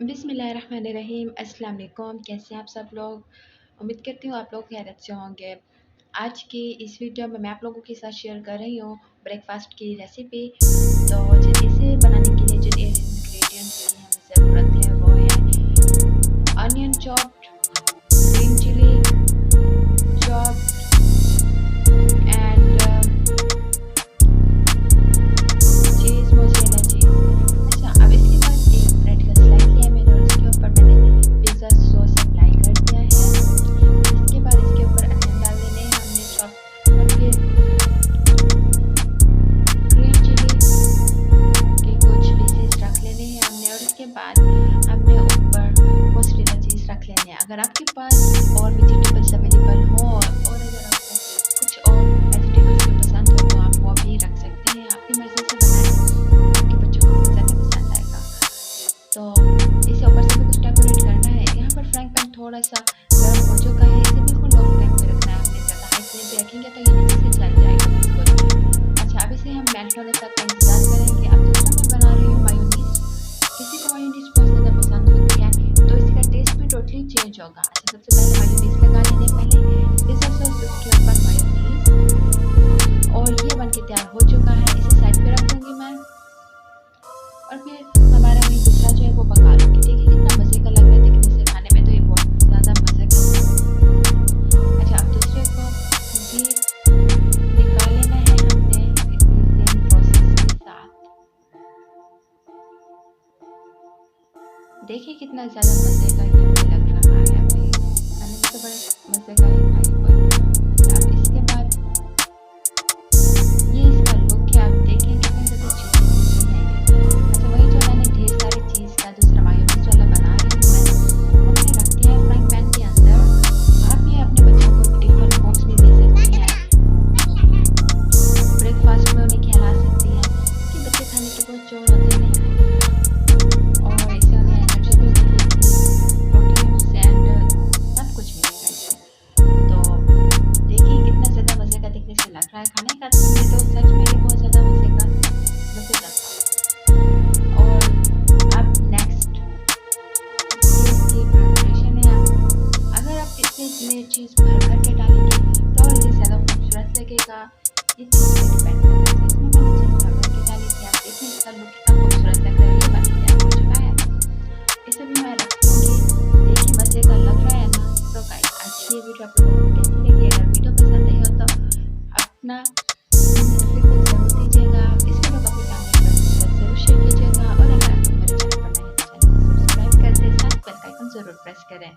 बिस्मिल्लाहिर्रहमानिर्रहीम। अस्सलाम वालेकुम। कैसे हैं आप सब लोग? उम्मीद करती हूँ आप लोग खैरियत से होंगे। आज की इस वीडियो में मैं आप लोगों के साथ शेयर कर रही हूँ ब्रेकफास्ट की रेसिपी। तो इसे बनाने के लिए जिन इंग्रेडिएंट्स की हमें ज़रूरत है वो है onion chopped, green chilli chopped and cheese, mozzarella cheese. अच्छा, अब इसके बाद एक ब्रेड का स्लाइस लिया है मैंने और इसके ऊपर मैंने पिज़्ज़ा सॉस अप्लाई कर दिया है। इसके बाद इसके ऊपर अनियन डाल देने हैं हमने चॉप, और फिर ग्रीन चिली के कुछ पीसेस रख लेने हैं हमने, और इसके बाद हमने ऊपर मोज़रेला चीज़ रख लेने हैं। अगर आपके पास और वेजिटेबल्स अवेलेबल हो और अगर आपको कुछ और वेजिटेबल्स भी पसंद हो तो आप वो भी रख सकते हैं। आपकी मर्ज़ी से बनाएं, आपके बच्चों को ज़्यादा पसंद आएगा। तो इसे ऊपर से भी कुछ डेकोरेट करना है। यहाँ पर फ्राइंग पैन थोड़ा सा गर्म हो चुका है, इसे बिल्कुल लो फ्लेम पे रखना है हमने, ज़्यादा हाई फ्लेम पे रखेंगे तो ये नीचे से जल जाएगा बिल्कुल। अच्छा, अब इसे हम मेल्ट होने तक का इंतज़ार करेंगे। अब दूसरा मैं बना रही हूँ मायोनीज़। किसी को मायोनीज़ बहुत ज़्यादा पसंद होती है तो इसका टेस्ट भी टोटली चेंज होगा। अच्छा, सबसे पहले मायोनीज़ लगा लेने, पहले पिज़्ज़ा सॉस उसके ऊपर मायोनीज़, और ये बनके तैयार हो चुका है। इसे साइड पे रख दूँगी मैं, और फिर हमारा वही दूसरा जो है वो पका लूँगी। देखिए कितना मज़े का लग रहा है दिखने से, खाने में तो ये बहुत ज़्यादा मज़े का है। अच्छा, अब दूसरे को भी निकाल लेना है हमने इसी सेम प्रोसेस के साथ। देखिए कितना ज़्यादा मज़े का ये हमें लग रहा है। अभी खाने में तो बड़े मज़े का ही था ये कोई। अच्छा, अब इसके बाद ये इसका लुक है, आप देखें कितनी ज़्यादा चीज़ है ये। अच्छा, वही जो मैंने ढेर सारी चीज़ का दूसरा मायोनीज़ वाला बना रही हूँ मैं, वो मैंने रख दिया है फ्राइंग पैन के अंदर। आप ये अपने बच्चों को टिफिन बॉक्स में दे सकती हैं, ब्रेकफास्ट में उन्हें खिला सकती हैं, कि बच्चे खाने के बहुत चोर होते नहीं खाते, और इससे उन्हें एनर्जी भी मिलेगी, प्रोटीन्स एंड सब कुछ मिलेगा इससे। तो देखिए कितना ज़्यादा मज़े का दिखने से लग रहा है। खाने का तो सच में ये बहुत ज़्यादा मज़ेदार था। और अब नेक्स्ट चीज़ की प्रिपरेशन है। अगर आप इसमें चीज़ भर भर के डालेंगे तो और ये ज़्यादा खूबसूरत लगेगा। ये चीज़ पे डिपेंड करता है। इसमें मैंने चीज़ भर भर के डाली थी, आप देखें इसका लुक कितना खूबसूरत लग रहा है। ये बन के तैयार हो चुका है, इसे भी मैं रख लूँगी। देखिए मज़े का लग रहा है ना। तो गाइस, आज की ये वीडियो आप लोगों को कैसी लगी? अगर वीडियो पसंद आई हो तो अपना फीडबैक ज़रूर दीजिएगा। इस वीडियो को अपनी फैमिली के साथ ज़रूर शेयर कीजिएगा, और अगर आप लोग मेरे चैनल पर नए हैं तो चैनल को सब्सक्राइब कर दें, साथ बेल आइकन ज़रूर प्रेस करें।